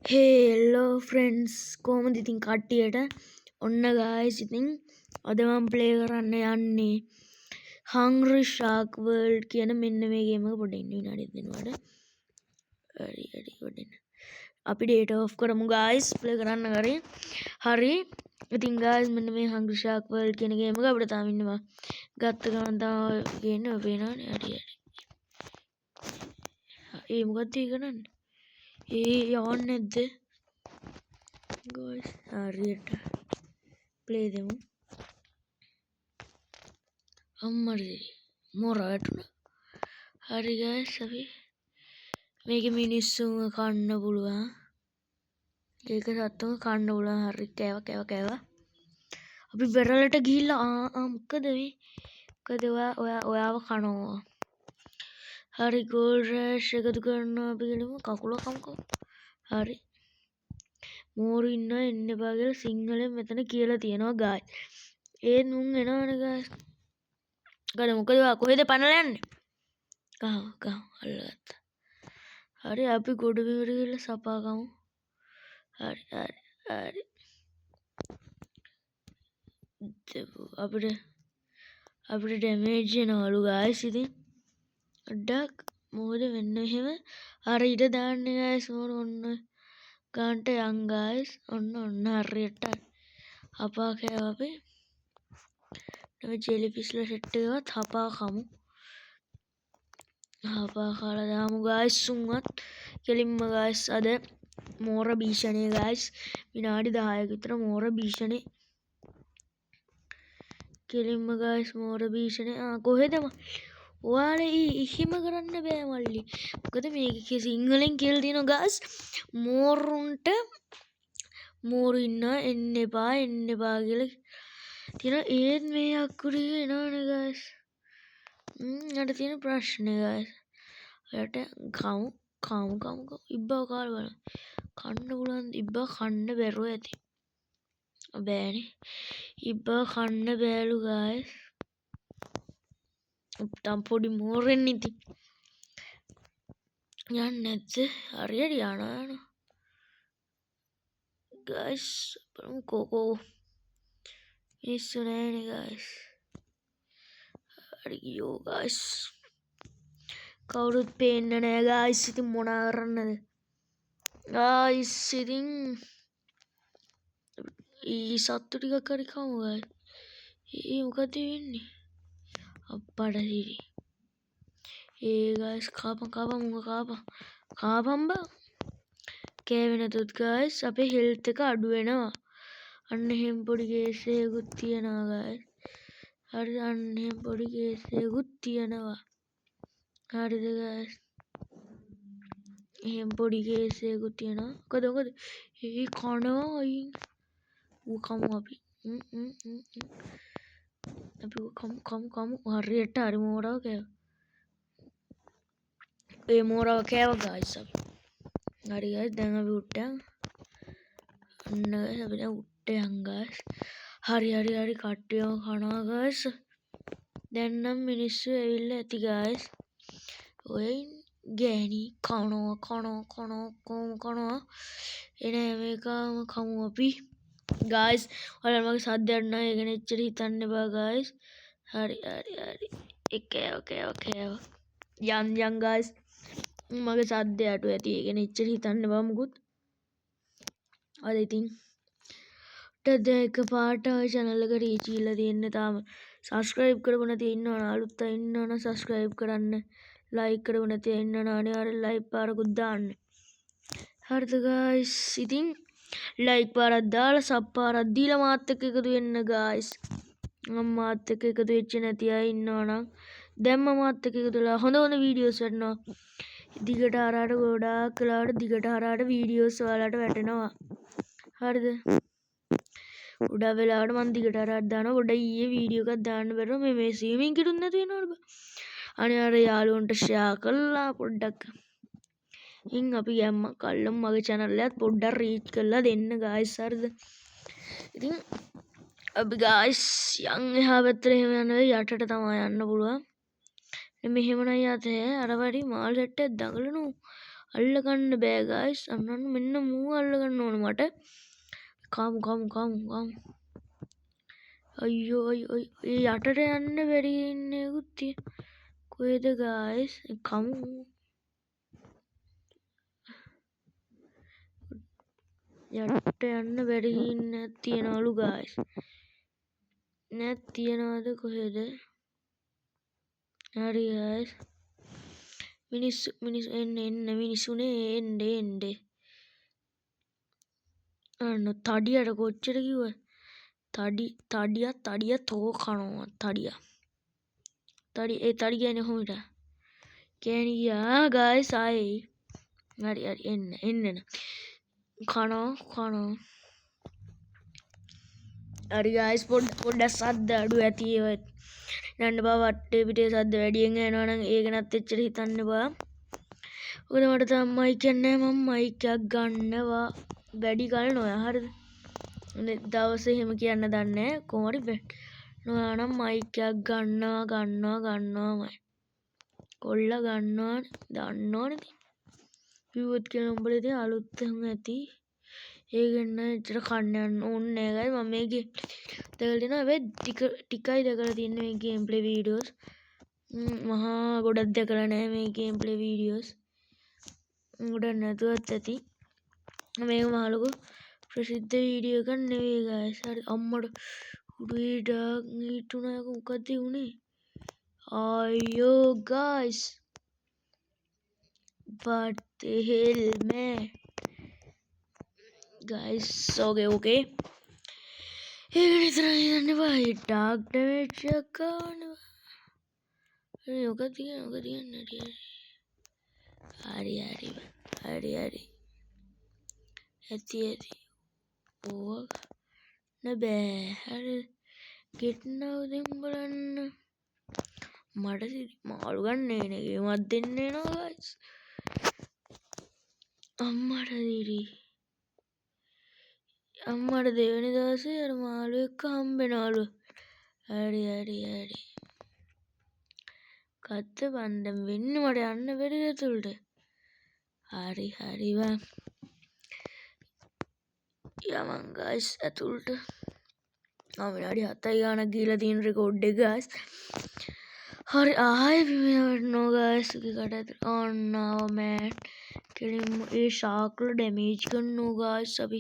හෙල්ලෝ friends කොහොමද ඉතින් කට්ටියට ඔන්න ගායිස් ඉතින් අද මම ප්ලේ කරන්න යන්නේ හංග්‍රි ෂාක් වර්ල්ඩ් කියන මෙන්න මේ ගේම එක පොඩ්ඩක් ඉන්න විනාඩියක් දෙනවාට හරි පොඩ්ඩක් අපි ඩේටා ඔෆ් කරමු ගායිස් ප්ලේ කරන්න හරි ඉතින් ගායිස් මෙන්න මේ හංග්‍රි ෂාක් වර්ල්ඩ් කියන ගේම එක අපිට තාම ඉන්නවා ගත්ත ගමන් තමයි ගේන්නේ ඔය පේනවනේ හරි ඒ මොකක්ද ඒ කරන්නේ යවන්නේ නැද්ද guys හරියට ප්ලේ දෙමු අම්මරි මොර වැටුණා හරි guys අපි මේකේ මිනිස්සුම කන්න පුළුවන් ඒක සත්තුම කන්න පුළුවන් හරි කෑවා අපි වෙරළට ගිහිල්ලා මොකද මේ මොකද ඔයාව කනවා හරි ගෝල්ඩ් රෑෂ් එකතු කරනවා අපි ගිහම කකුල කමුකෝ හරි මෝරු ඉන්න එන්න එපා කියලා සිංහලෙන් මෙතන කියලා තියෙනවා ගායි ඒත් මුන් එනවනේ ගායිස් ගල මොකද ඔයා කොහෙද පැනලා යන්නේ කහ අල්ලගත්තා හරි අපි ගොඩ බිමට ගිහලා සපා ගමු හරි අපිට ඩැමේජ් එනවලු ගායිස් ඉතින් අඩක් මොකද වෙන්න එහෙම අර ඊට දාන්නේ ගායිස් මොන ඔන්න ගාන්ට යන් ගායිස් ඔන්න හරියට අපා කෑව අපි ජෙලි ෆිස්ලා සෙට් එකවත් හපා කමු හපා කාලා දාමු ගායිස් උන්වත් කෙලින්ම ගායිස් අද මෝර භීෂණය ගායිස් විනාඩි 10ක විතර මෝර භීෂණේ කෙලින්ම ගායිස් මෝර භීෂණේ කොහෙද ඔයාලා එහෙම කරන්න බෑ මල්ලි මොකද මේක සිංහලෙන් කියලා තියෙනවා ගායිස් මෝරුන්ට මෝරු ඉන්න එන්න එපා කියලා තියෙනවා ඒත් මේ අකුරිය එනවනේ ගායිස් අර තියෙන ප්‍රශ්නේ ගායිස් ඔයාලට කමු ඉබ්බා කාලා බලන්න කන්න පුළුවන් ඉබ්බා කන්න බැරුව ඇති බෑනේ ඉබ්බා කන්න බෑලු ගායිස් තම් පොඩි මෝරෙන් ඉතින් යන්නේ නැද්ද හරියට යනවා ගායිස් බලමු කෝකෝ මිනිස්සු නැහැනේ ගායිස් හරි ගියෝ ගායිස් කවුරුත් පේන්නේ නැහැ ගායිස් ඉතින් මොනා කරන්නද ගායිස් ඉතින් සත්තු ටිකක් හරි කමු ගායිස් මොකද වෙන්නේ අප්පට සිරි ගායිස් කාපන් මුංග කාපන් බා කෑවේ නැතුත් ගායිස් අපේ හෙල්ත් එක අඩු වෙනවා අන්න එහෙම පොඩි කේසයකුත් තියෙනවා ගායිස් හරි අන්න එහෙම පොඩි කේසයකුත් තියෙනවා හරිද ගායිස් එහෙම පොඩි කේසයකුත් තියෙනවා මොකද කනවා අයින් කමු අපි කමු හරියට හරි මෝරව කෑව ඒ මෝරව කෑව ගායිස් අපි හරි ගායිස් දැන් අපි උට්ටයන් අන්න ගායිස් අපි දැන් උට්ටයන් ගායිස් හරි කට්ටියම කනවා ගායිස් දැන් නම් මිනිස්සු ඇවිල්ලා ඇති ගායිස් ඔය ගෑණි කනවා එන හැම එකම කමු අපි ගායිස් ඔයාලා මගේ සද්දයක් නැහැ ඒක නෙච්චර හිතන්න එපා ගායිස් හරි කෑව යන් ගායිස් මගේ සද්ද යටු ඇති ඒක නෙච්චර හිතන්න එපා මුකුත් අද ඉතින් එක පාට ඔය channel එක රීච් ගිහලා තියෙන්නේ තාම subscribe කරපු නැති ඉන්නවනම් අලුත් අය ඉන්නවනම් subscribe කරන්න like කරපු නැති අය ඉන්නවනම් අනිවාර්යෙන් like පාරකුත් දාන්න හරිද ගායිස් ඉතින් like පාරක් දාලා sub පාරක් දීලා මාත් එක්ක එකතු වෙන්න ගායිස් මාත් එක්ක එකතු වෙච්ච නැති අය ඉන්නවනම් දැම්ම මාත් එක්ක එකතු වෙලා හොඳ වීඩියෝස් වටනවා දිගට හරහට ගොඩාක් වෙලාවට දිගට හරහට වීඩියෝස් ඔයාලට වැටෙනවා හරිද උඩ වෙලාවට මම දිගට හරහට දානවා පොඩ්ඩක් ඊයේ වීඩියෝ එකක් දාන්න බැරුව මේ ස්විමින් කිටුත් නැති වෙනවද අනිවාර්ය යාළුවන්ට ෂෙයා කරලා පොඩ්ඩක් ඉන් අපි යම්ම කල්ලම් මගේ channel එකත් පොඩ්ඩක් රීච් කරලා දෙන්න ගායිස් හරිද ඉතින් අපි ගායිස් යන් එහා පැත්තට එහෙම යන්න යටට තමයි යන්න පුළුවන් මෙහෙම නම් යතේ අර වැඩි මාල් සෙට් එක දඟලනු අල්ලගන්න බෑ ගයිස්. අන්න මෙන්න මූ අල්ලගන්න ඕන මට. කමු. අයියෝ අයියෝ ඒ යටට යන්න බැරි ඉන්නේකුත් කොහෙද ගයිස්? කමු. යටට යන්න බැරි ඉන්න තියනවලු ගයිස්. නැත් තියනවද කොහෙද? හරි ගයිස්. මිනිස්සු එන්න මිනිස්සුනේ එන්න. අන්න තඩියට කොච්චර කිව්වද? තඩිය තෝ කනවා තඩිය. ඒ තඩි කියන්නේ කොහොමද? කියන්නේ ගයිස් ආයි. හරි එන්න. කනවා. හරි ගයිස් පොඩ්ඩක් සද්ද අඩු ඇති ඒවත්. යන්න බා වටේ පිටේ සද්ද වැඩියෙන් යනවා නම් ඒක නැත් එච්චර හිතන්න බා. මොකද මට තාම මයික් එක නැහැ. මම මයික් එකක් ගන්නවා. වැඩි කල නොයා හරිද? දවසේ එහෙම කියන්න දන්නේ නැහැ. කොහොම හරි නොයා නම් මයික් එකක් ගන්නවාමයි. කොල්ල ගන්නවා දන්නවනේ. කිව්වොත් කියලා උඹලා ඉතින් අලුත් එහෙම ඇති. ඒකෙන් එච්චර කන්න යන්න ඕනේ නැහැ ගයි. මම මේකේ දැකලා තියෙනවා. හැබැයි ටිකයි දැකලා තියෙන්නේ මේ ගේම් ප්ලේ වීඩියෝස්. මහා ගොඩක් දැකලා නැහැ මේ ගේම් ප්ලේ වීඩියෝස්. ගොඩක් නැතුවත් ඇති. මේක මහ ලොකු ප්‍රසිද්ධ වීඩියෝ එකක් නෙවෙයි ගයිස්. හරි අම්මට උඩේට නීටුණාක මොකද උනේ? අයියෝ guys. What the hell man? Guys, okay. ඒක විතරයි දන්න බා. ඩාර්ක් ඩැමේජ් එක ගන්නවා. ඔක තියන්න හරි. ඇති. ඕක නෑ. හරි. ගෙට්නව් දෙම් බලන්න. මට මාළු ගන්නේ නේ ගේමක් දෙන්නේ නෝ ගයිස්. අම්මට දෙවෙනි දවසේ අර මාළු එක්ක හම්බෙනවලු. හරි. කත්ත බන්දම් වෙන්නේ මට යන්න බැරිද ඇතුළට? හරි බං. යමන් ගයිස් ඇතුළට. විනාඩි 7යි ගානක් ගිහලා තියෙන රෙකෝඩ් එක ගයිස්. හරි ආයෙ නෝ ගයිස් කට ආන්නාව මෑන්. කෙලින්ම ඒ ශාක්ල ඩැමේජ් කරනවා ගයිස්. අපි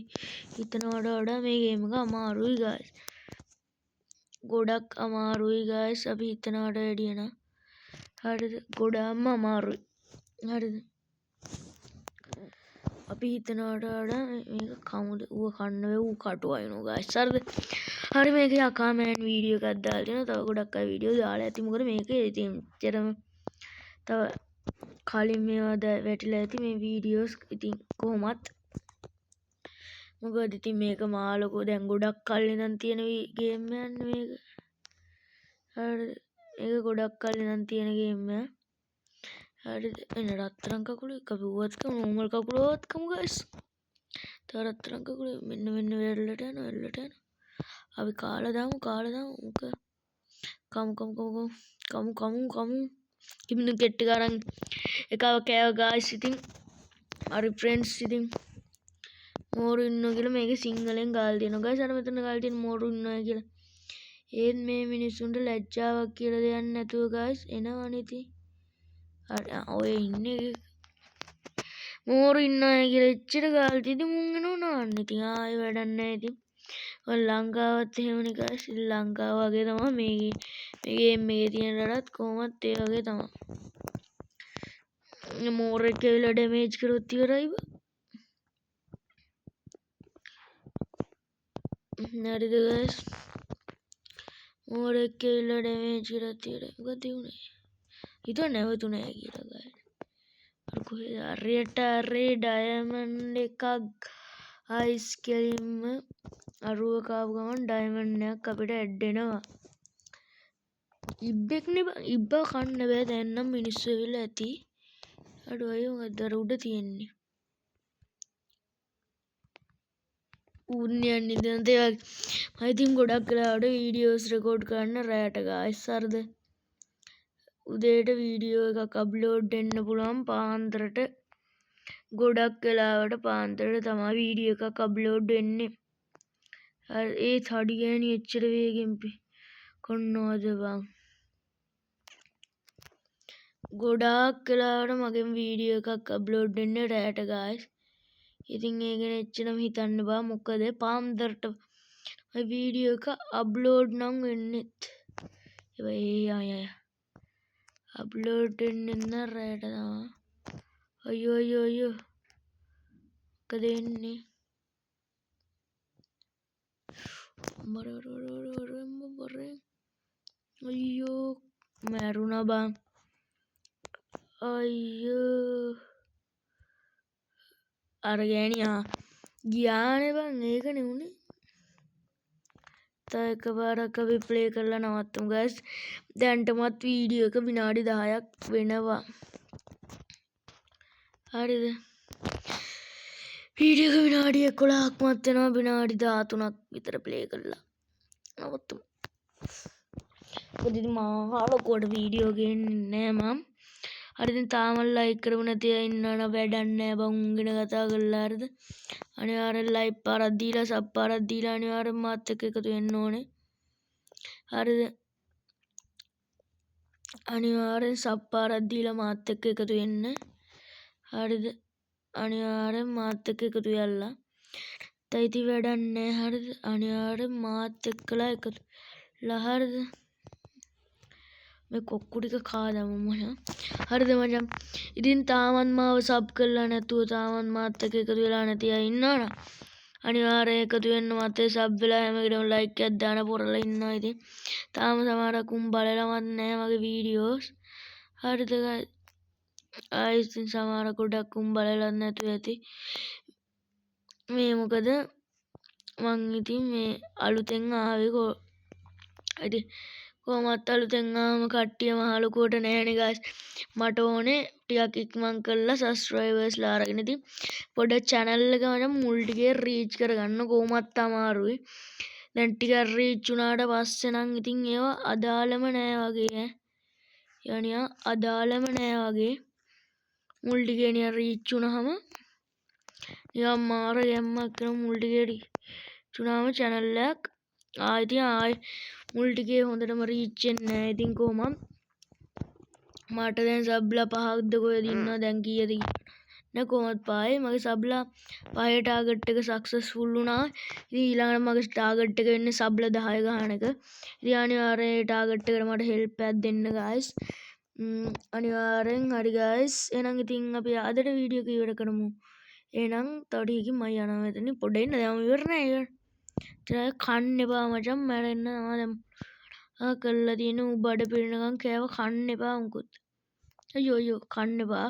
හිතනවට වඩා මේ ගේම් එක අමාරුයි ගයිස්. ගොඩක් අමාරුයි ගයිස්. අපි හිතනවට වැඩිය නම්. හරිද? ගොඩක්ම අමාරුයි. හරිද? අපි හිතනවට වඩා මේක කමුද ඌව කන්න ඌ කටු අයනෝ ගයිස්. හරිද? හරි මේක යකාමෑන් වීඩියෝ එකක් දාලා තියෙනවා. තව ගොඩක් අය වීඩියෝ දාලා ඇති. මොකද මේක ඉතින් එච්චරම තව කලින් මේවා වැටිලා ඇති මේ වීඩියෝස් ඉතින් කොහොමත්. මොකද ඉතින් මේක මා ලොකෝ දැන් ගොඩක් කල් ඉඳන් තියෙන ගේම් එකක් මේක. හරිද? මේක ගොඩක් කල් ඉඳන් තියෙන ගේම් එකක්. හරිද? එන රත්තරන් කකුලේ කපුවත් කම නෝමල් කකුලවත් කමු ගයිස්. තව රත්තරන් කකුලේ මෙන්න වෙරළට යනවා. අපි කාලා දාමු මුක. කමු. ඉන්න කෙට්ටි ගාරන් එකව කෑව ගායිස් ඉතින්. හරි ෆ්‍රෙන්ඩ්ස් ඉතින්. මෝරු ඉන්නවා කියලා මේක සිංහලෙන් ගාලා දෙනවා ගයිස්. අර මෙතන ගාලා තියෙන මෝරු ඉන්නවා කියලා. ඒත් මේ මිනිස්සුන්ට ලැජ්ජාවක් කියලා දෙයක් නැතුව ගයිස් එනවනේ ඉතින්. හරි ඔය ඉන්නේ මෝරු ඉන්නවා කියලා එච්චර ගාලා තියදී මුන් එනවා නාන්න. ඉතින් ආයෙ වැඩක් නැහැ ඉතින්. ඔය ලංකාවත් එහෙමනේ ගයිස්. ලංකාව වගේ තමයි මේ ගේම් එකේ තියෙන රටත් කොහොමත් ඒ වගේ තමයි. මෝරෙක් කියලා ඩැමේජ් කරොත් ඉවරයි බා. හරිද ගයිස්? මෝරෙක් කියලා ඩැමේජ් කරොත් ඉවරයි. මොකද උනේ? හිතුව නැවතුනේ කියලා ගයිස්. අර කොහෙද හරියට ඩයමන්ඩ් එකක් අයිස් කෙලින්ම අරුව කාපු ගමන් ඩයමන්ඩ් එකක් අපිට ඇඩ් වෙනවා. ඉබ්බෙක් නේ බං. ඉබ්බ කන්න බෑ දැන් නම් මිනිස්සු වෙලා ඇති. අඩෝ අයියෝ මොකද අර උඩ තියෙන්නේ? උන්නේ යන්නේ දැන් මම ඉතින් ගොඩක් වෙලාවට වීඩියෝස් රෙකෝඩ් කරන්න රැයට ගායිස්. හරිද? උදේට වීඩියෝ එකක් අප්ලෝඩ් වෙන්න පුළුවන් පාන්දරට ගොඩක් වෙලාවට පාන්දරට තමයි වීඩියෝ එකක් අප්ලෝඩ් වෙන්නේ. ඒ තඩි ගෑණි එච්චර වේගෙන් කොන්නවද බං. ගොඩාක් වෙලාවට මගෙන් වීඩියෝ එකක් අප්ලෝඩ් වෙන්නේ රෑට guys. ඉතින් ඒ ගැන එච්චරම හිතන්න බෑ. මොකද පාන්දරට වීඩියෝ එක අප්ලෝඩ් නම් වෙන්නෙත්. ඒ අප්ලෝඩ් වෙන්නේ නම් රෑට තමයි. අයියෝ මොකද වෙන්නේ? අයියෝ මැරුණා බං. අයියෝ අර ගෑණියා ගියානේ බං. ඒකනේ උනේ. තව එකපාරක් අපි ප්ලේ කරලා නවත්තමු guys. දැන්ටමත් වීඩියෝ එක විනාඩි 10ක් වෙනවා. හරිද? වීඩියෝ එක විනාඩි 11ක්මත් වෙනවා. විනාඩි 13ක් විතර ප්ලේ කරලා නවත්තමු. මොකද ඉතින් මහා ලොකුවට වීඩියෝ ගේන්නේ නෑ මම. හරි ඉතින් තාම ලයික් කරපු නැති අය ඉන්නවනම් වැඩක් නෑ බං. උන්ගෙන කතා කරලා හරිද? අනිවාර්යෙන් ලයික් පාරක් දීලා සබ් පාරක් දීලා අනිවාර්යෙන් මාත් එක්ක එකතු වෙන්න ඕනේ. හරිද? අනිවාර්යෙන් සබ් පාරක් දීලා මාත් එක්ක එකතු වෙන්න. හරිද? අනිවාර්යෙන් මාත් එක්ක එකතු වෙලා. තයිති වැඩක් නෑ. හරිද? අනිවාර්යෙන් මාත් එක්කලා එකතු වෙලා. හරිද? මේ කොක්කු ටික කාදමු මචං. හරිද මචං? ඉතින් තාමත් මාව සබ් කරලා නැතුව තාමත් මාත් එක්ක එකතු වෙලා නැති අය ඉන්නවනම් අනිවාර්යෙන් එකතු වෙන්න. මත් සබ් වෙලා හැමකටම ලයික් එකක් දාන පොරලා ඉන්නවා. ඉතින් තාම සමහරක් උන් බලලවත් නැහැ මගේ වීඩියෝස්. හරිද guys? ඉතින් සමහර ගොඩක් උන් බලලත් නැතුව ඇති. මේ මොකද මං ඉතින් මේ අලුතෙන් ආවේ ඉතින් කොහොමත් අලුතෙන් ආවම කට්ටිය මහ ලොකුවට නැහැනේ guys. මට ඕනේ ටිකක් ඉක්මන් කරලා සබ්ස්ක්‍රයිබර්ස්ලා අරගෙන ඉතින් පොඩ channel එක මචං මුල් ටිකේ රීච් කරගන්න කොහොමත් අමාරුයි. දැන් ටිකක් රීච් වුණාට පස්සේ නම් ඉතින් ඒවා අදාළම නෑ වගේ ඈ. යනියා අදාළම නෑ වගේ. මුල් ටිකේ නිකන් රීච් වුණාම නිකන් මාර ගැම්මක් කරන මුල් ටිකේ රීච් වුණාම channel එකක් ආයි මුල් ටිකේ හොඳටම රීච් වෙන්නේ නැහැ. ඉතින් කොහොමත් මට දැන් සබ්ලා 5ක්ද කොහෙද ඉන්නවා දැන් කීයද නේ කොහොමත් 5යි. මගේ සබ්ලා 5 ටාගට් එක සක්සස්ෆුල් වුණා. ඉතින් ඊළඟට මගේ ටාගට් එක වෙන්නේ සබ්ලා 10 ගහන එක. ඉතින් අනිවාර්යෙන් ඒ ටාගට් එකට මට හෙල්ප් එකක් දෙන්න guys. අනිවාර්යෙන් හරි guys. එහෙනම් ඉතින් අපි අදට වීඩියෝ එක ඉවර කරමු. එහෙනම් තව ටිකකින් මම යනවා මෙතනින්. පොඩ ඉන්න දැන් ඉවර නෑ ඒක. කන්න එපා මචං මැරෙන්න තමයි කරලා තියෙන. ඌ බඩ පිරෙනකන් කෑව කන්න එපා මුකුත්. අයියෝ කන්න එපා.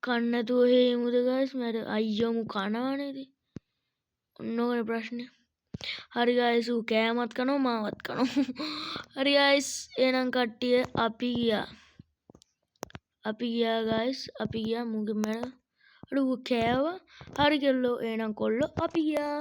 කන්න නැතුව හේමුද guys? අයියෝ මු කනවනේ ඉතින්. ඔන්න ඔකනේ ප්‍රශ්නේ. හරි guys ඌ කෑමත් කනවා මාවත් කනවා. හරි guys එහෙනම් කට්ටිය අපි ගියා guys. අපි ගියා මුගේ මැර. අර ඌ කෑවා. හරි කෙල්ලෝ එහෙනම් කොල්ලෝ අපි ගියා.